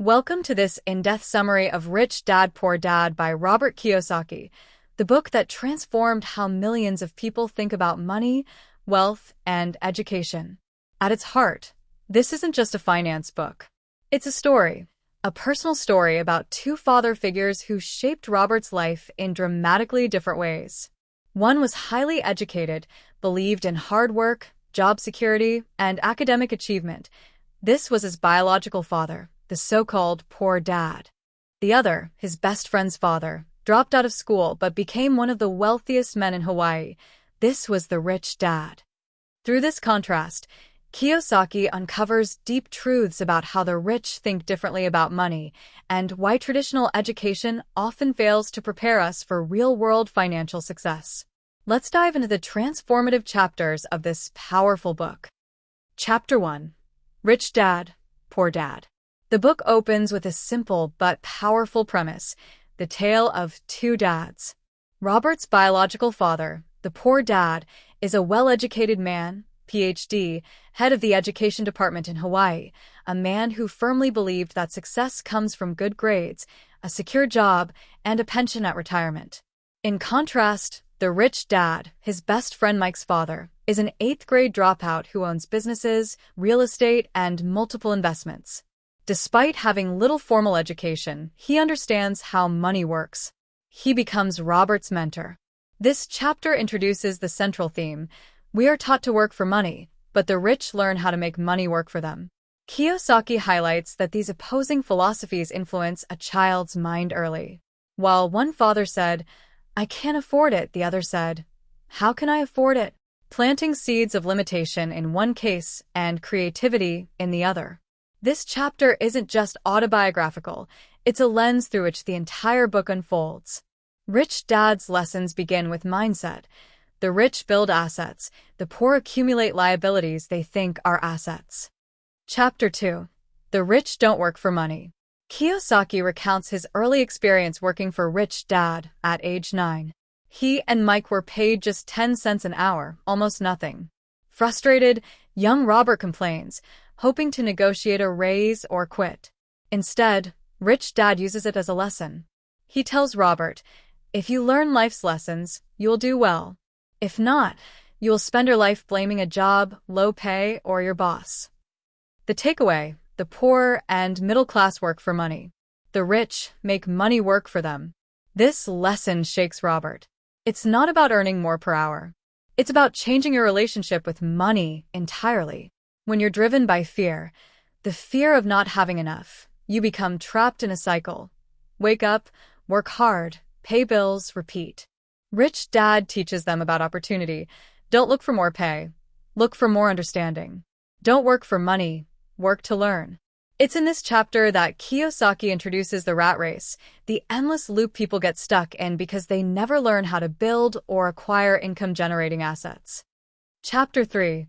Welcome to this in-depth summary of Rich Dad, Poor Dad by Robert Kiyosaki, the book that transformed how millions of people think about money, wealth, and education. At its heart, this isn't just a finance book. It's a story, a personal story about two father figures who shaped Robert's life in dramatically different ways. One was highly educated, believed in hard work, job security, and academic achievement. This was his biological father, the so-called poor dad. The other, his best friend's father, dropped out of school but became one of the wealthiest men in Hawaii. This was the rich dad. Through this contrast, Kiyosaki uncovers deep truths about how the rich think differently about money and why traditional education often fails to prepare us for real-world financial success. Let's dive into the transformative chapters of this powerful book. Chapter 1. Rich Dad, Poor Dad. The book opens with a simple but powerful premise, the tale of two dads. Robert's biological father, the poor dad, is a well-educated man, PhD, head of the education department in Hawaii, a man who firmly believed that success comes from good grades, a secure job, and a pension at retirement. In contrast, the rich dad, his best friend Mike's father, is an 8th-grade dropout who owns businesses, real estate, and multiple investments. Despite having little formal education, he understands how money works. He becomes Robert's mentor. This chapter introduces the central theme. We are taught to work for money, but the rich learn how to make money work for them. Kiyosaki highlights that these opposing philosophies influence a child's mind early. While one father said, "I can't afford it," the other said, "How can I afford it?" Planting seeds of limitation in one case and creativity in the other. This chapter isn't just autobiographical, it's a lens through which the entire book unfolds. Rich Dad's lessons begin with mindset. The rich build assets, the poor accumulate liabilities they think are assets. Chapter 2. The rich don't work for money. Kiyosaki recounts his early experience working for Rich Dad at age 9. He and Mike were paid just 10 cents an hour, almost nothing. Frustrated, young Robert complains, hoping to negotiate a raise or quit. Instead, Rich Dad uses it as a lesson. He tells Robert, "If you learn life's lessons, you'll do well. If not, you'll spend your life blaming a job, low pay, or your boss." The takeaway: the poor and middle class work for money. The rich make money work for them. This lesson shakes Robert. It's not about earning more per hour. It's about changing your relationship with money entirely. When you're driven by fear, the fear of not having enough, you become trapped in a cycle. Wake up, work hard, pay bills, repeat. Rich Dad teaches them about opportunity. Don't look for more pay. Look for more understanding. Don't work for money. Work to learn. It's in this chapter that Kiyosaki introduces the rat race, the endless loop people get stuck in because they never learn how to build or acquire income-generating assets. Chapter 3.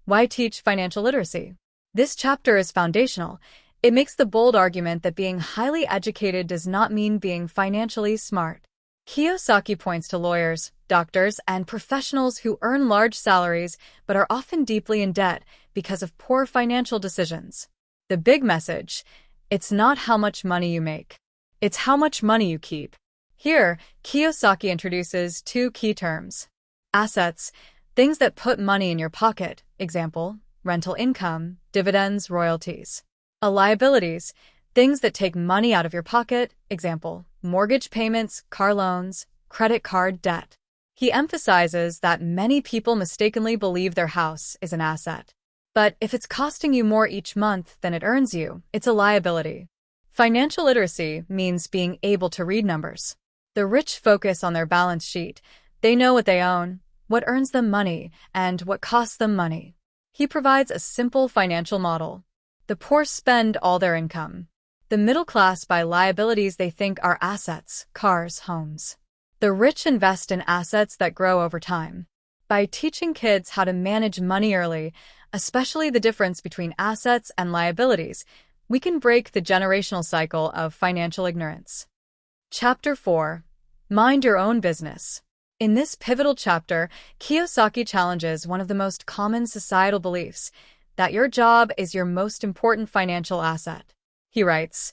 Why teach financial literacy? This chapter is foundational. It makes the bold argument that being highly educated does not mean being financially smart. Kiyosaki points to lawyers, doctors, and professionals who earn large salaries but are often deeply in debt because of poor financial decisions. The big message: it's not how much money you make. It's how much money you keep. Here, Kiyosaki introduces two key terms. Assets, things that put money in your pocket, example, rental income, dividends, royalties. Liabilities, things that take money out of your pocket, example, mortgage payments, car loans, credit card debt. He emphasizes that many people mistakenly believe their house is an asset. But if it's costing you more each month than it earns you, it's a liability. Financial literacy means being able to read numbers. The rich focus on their balance sheet. They know what they own, what earns them money, and what costs them money. He provides a simple financial model. The poor spend all their income. The middle class buy liabilities they think are assets, cars, homes. The rich invest in assets that grow over time. By teaching kids how to manage money early, especially the difference between assets and liabilities, we can break the generational cycle of financial ignorance. Chapter 4. Mind your own business. In this pivotal chapter, Kiyosaki challenges one of the most common societal beliefs, that your job is your most important financial asset. He writes,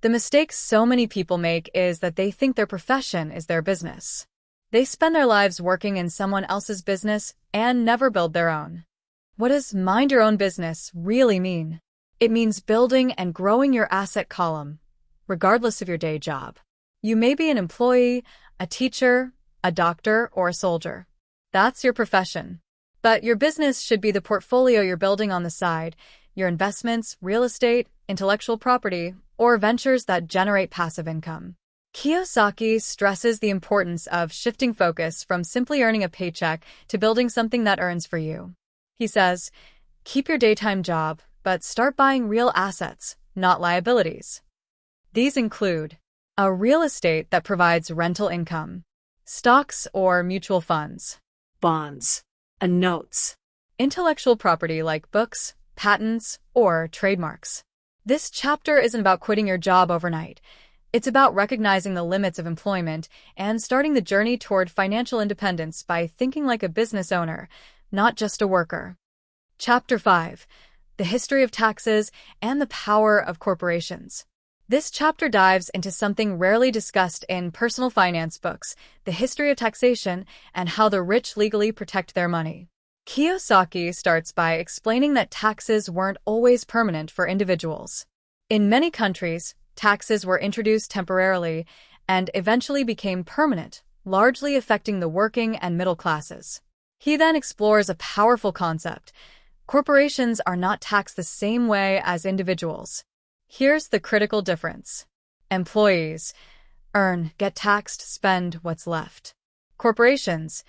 "The mistake so many people make is that they think their profession is their business. They spend their lives working in someone else's business and never build their own." What does mind your own business really mean? It means building and growing your asset column, regardless of your day job. You may be an employee, a teacher, a doctor, or a soldier. That's your profession. But your business should be the portfolio you're building on the side, your investments, real estate, intellectual property, or ventures that generate passive income. Kiyosaki stresses the importance of shifting focus from simply earning a paycheck to building something that earns for you. He says, keep your daytime job, but start buying real assets, not liabilities. These include a real estate that provides rental income, stocks or mutual funds, bonds, and notes, intellectual property like books, patents, or trademarks. This chapter isn't about quitting your job overnight. It's about recognizing the limits of employment and starting the journey toward financial independence by thinking like a business owner, not just a worker. Chapter 5. The History of Taxes and the Power of Corporations. This chapter dives into something rarely discussed in personal finance books, the history of taxation and how the rich legally protect their money. Kiyosaki starts by explaining that taxes weren't always permanent for individuals. In many countries, taxes were introduced temporarily and eventually became permanent, largely affecting the working and middle classes. He then explores a powerful concept. Corporations are not taxed the same way as individuals. Here's the critical difference. Employees earn, get taxed, spend what's left. Corporations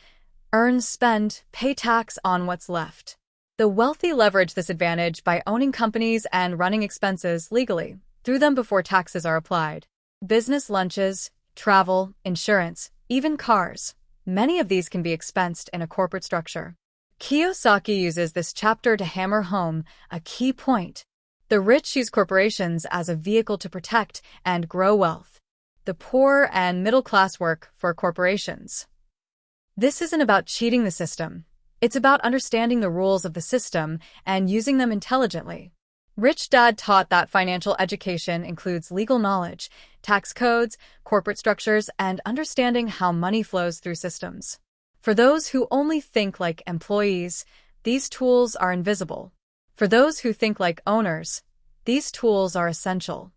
earn, spend, pay tax on what's left. The wealthy leverage this advantage by owning companies and running expenses legally through them before taxes are applied. Business lunches, travel, insurance, even cars. Many of these can be expensed in a corporate structure. Kiyosaki uses this chapter to hammer home a key point. The rich use corporations as a vehicle to protect and grow wealth. The poor and middle class work for corporations. This isn't about cheating the system. It's about understanding the rules of the system and using them intelligently. Rich Dad taught that financial education includes legal knowledge, tax codes, corporate structures, and understanding how money flows through systems. For those who only think like employees, these tools are invisible. For those who think like owners, these tools are essential.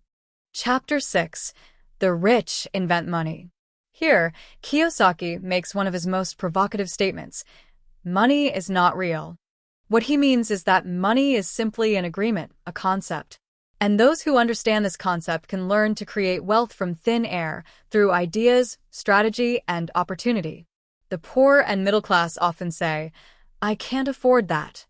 Chapter 6. The Rich Invent Money. Here, Kiyosaki makes one of his most provocative statements. Money is not real. What he means is that money is simply an agreement, a concept. And those who understand this concept can learn to create wealth from thin air through ideas, strategy, and opportunity. The poor and middle class often say, I can't afford that.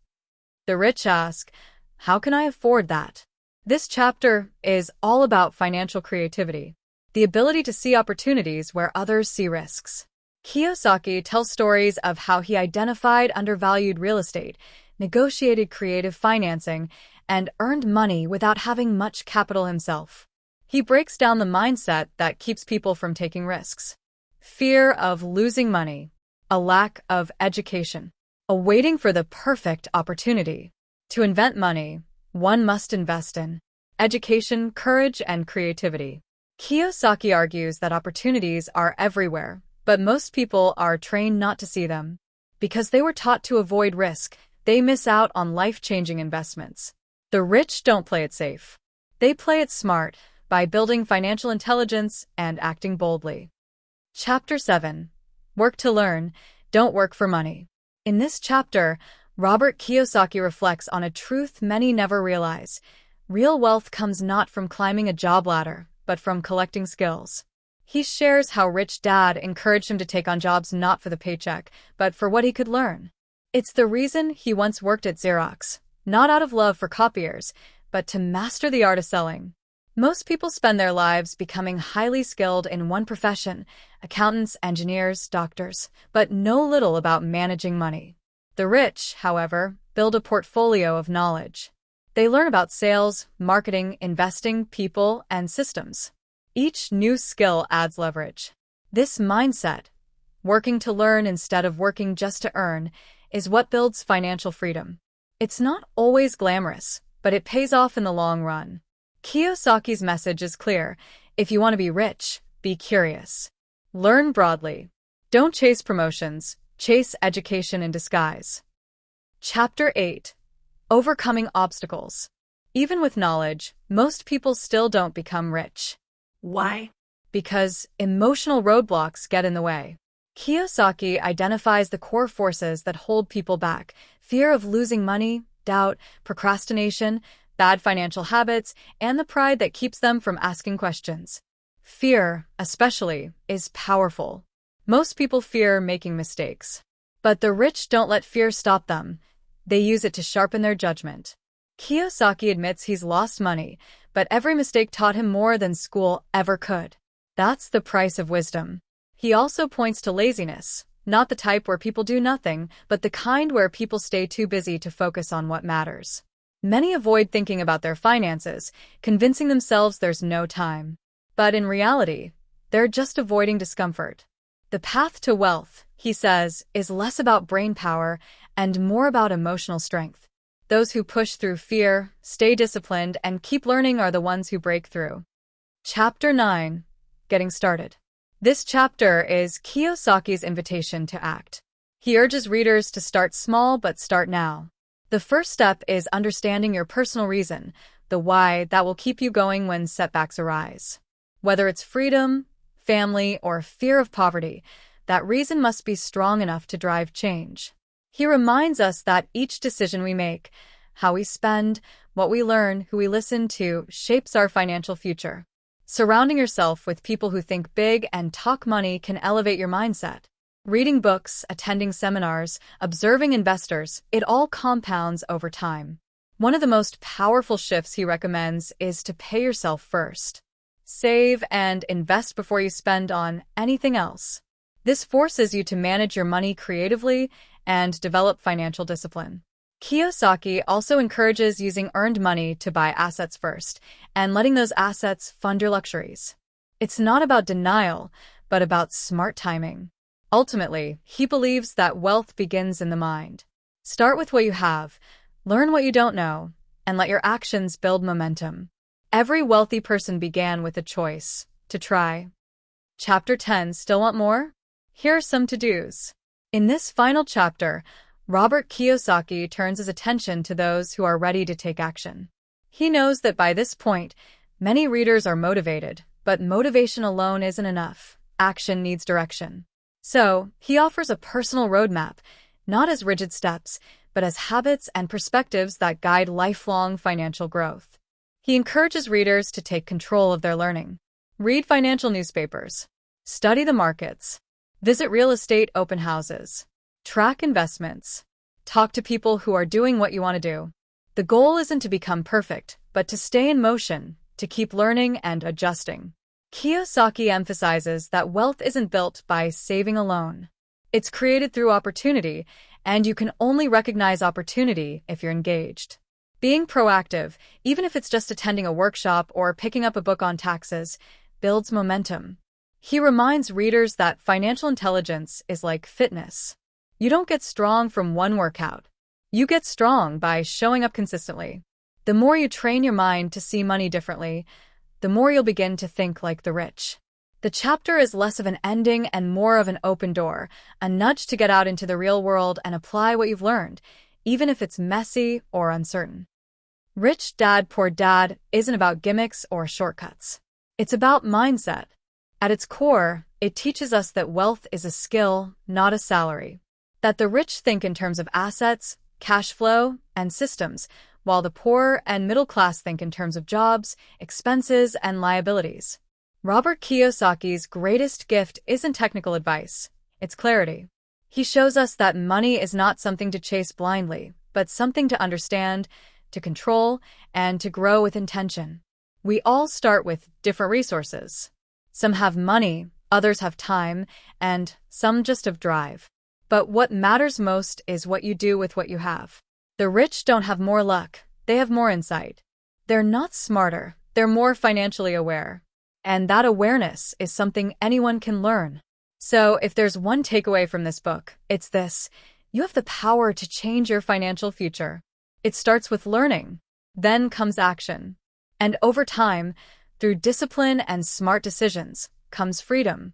The rich ask, how can I afford that? This chapter is all about financial creativity, the ability to see opportunities where others see risks. Kiyosaki tells stories of how he identified undervalued real estate, negotiated creative financing, and earned money without having much capital himself. He breaks down the mindset that keeps people from taking risks. Fear of losing money, a lack of education, a waiting for the perfect opportunity. To invent money, one must invest in education, courage, and creativity. Kiyosaki argues that opportunities are everywhere, but most people are trained not to see them. Because they were taught to avoid risk, they miss out on life-changing investments. The rich don't play it safe. They play it smart by building financial intelligence and acting boldly. Chapter 7. Work to learn, don't work for money. In this chapter, Robert Kiyosaki reflects on a truth many never realize. Real wealth comes not from climbing a job ladder, but from collecting skills. He shares how Rich Dad encouraged him to take on jobs not for the paycheck, but for what he could learn. It's the reason he once worked at Xerox, not out of love for copiers, but to master the art of selling. Most people spend their lives becoming highly skilled in one profession, accountants, engineers, doctors, but know little about managing money. The rich, however, build a portfolio of knowledge. They learn about sales, marketing, investing, people, and systems. Each new skill adds leverage. This mindset, working to learn instead of working just to earn, is what builds financial freedom. It's not always glamorous, but it pays off in the long run. Kiyosaki's message is clear. If you want to be rich, be curious. Learn broadly. Don't chase promotions, chase education in disguise. Chapter 8. Overcoming Obstacles. Even with knowledge, most people still don't become rich. Why? Because emotional roadblocks get in the way. Kiyosaki identifies the core forces that hold people back: fear of losing money, doubt, procrastination, bad financial habits, and the pride that keeps them from asking questions. Fear, especially, is powerful. Most people fear making mistakes. But the rich don't let fear stop them. They use it to sharpen their judgment. Kiyosaki admits he's lost money, but every mistake taught him more than school ever could. That's the price of wisdom. He also points to laziness, not the type where people do nothing, but the kind where people stay too busy to focus on what matters. Many avoid thinking about their finances, convincing themselves there's no time. But in reality, they're just avoiding discomfort. The path to wealth, he says, is less about brain power and more about emotional strength. Those who push through fear, stay disciplined, and keep learning are the ones who break through. Chapter 9. Getting Started. This chapter is Kiyosaki's invitation to act. He urges readers to start small but start now. The first step is understanding your personal reason, the why that will keep you going when setbacks arise. Whether it's freedom, family, or fear of poverty, that reason must be strong enough to drive change. He reminds us that each decision we make, how we spend, what we learn, who we listen to, shapes our financial future. Surrounding yourself with people who think big and talk money can elevate your mindset. Reading books, attending seminars, observing investors, it all compounds over time. One of the most powerful shifts he recommends is to pay yourself first. Save and invest before you spend on anything else. This forces you to manage your money creatively and develop financial discipline. Kiyosaki also encourages using earned money to buy assets first and letting those assets fund your luxuries. It's not about denial, but about smart timing. Ultimately, he believes that wealth begins in the mind. Start with what you have, learn what you don't know, and let your actions build momentum. Every wealthy person began with a choice: to try. Chapter 10. Still want more? Here are some to-dos. In this final chapter, Robert Kiyosaki turns his attention to those who are ready to take action. He knows that by this point, many readers are motivated, but motivation alone isn't enough. Action needs direction. So, he offers a personal roadmap, not as rigid steps, but as habits and perspectives that guide lifelong financial growth. He encourages readers to take control of their learning. Read financial newspapers. Study the markets. Visit real estate open houses. Track investments. Talk to people who are doing what you want to do. The goal isn't to become perfect, but to stay in motion, to keep learning and adjusting. Kiyosaki emphasizes that wealth isn't built by saving alone. It's created through opportunity, and you can only recognize opportunity if you're engaged. Being proactive, even if it's just attending a workshop or picking up a book on taxes, builds momentum. He reminds readers that financial intelligence is like fitness. You don't get strong from one workout. You get strong by showing up consistently. The more you train your mind to see money differently, the more you'll begin to think like the rich. The chapter is less of an ending and more of an open door, a nudge to get out into the real world and apply what you've learned, even if it's messy or uncertain. Rich Dad, Poor Dad isn't about gimmicks or shortcuts. It's about mindset. At its core, it teaches us that wealth is a skill, not a salary. That the rich think in terms of assets, cash flow, and systems, while the poor and middle class think in terms of jobs, expenses, and liabilities. Robert Kiyosaki's greatest gift isn't technical advice, it's clarity. He shows us that money is not something to chase blindly, but something to understand, to control, and to grow with intention. We all start with different resources. Some have money, others have time, and some just have drive. But what matters most is what you do with what you have. The rich don't have more luck, they have more insight. They're not smarter, they're more financially aware. And that awareness is something anyone can learn. So if there's one takeaway from this book, it's this: you have the power to change your financial future. It starts with learning. Then comes action. And over time, through discipline and smart decisions, comes freedom.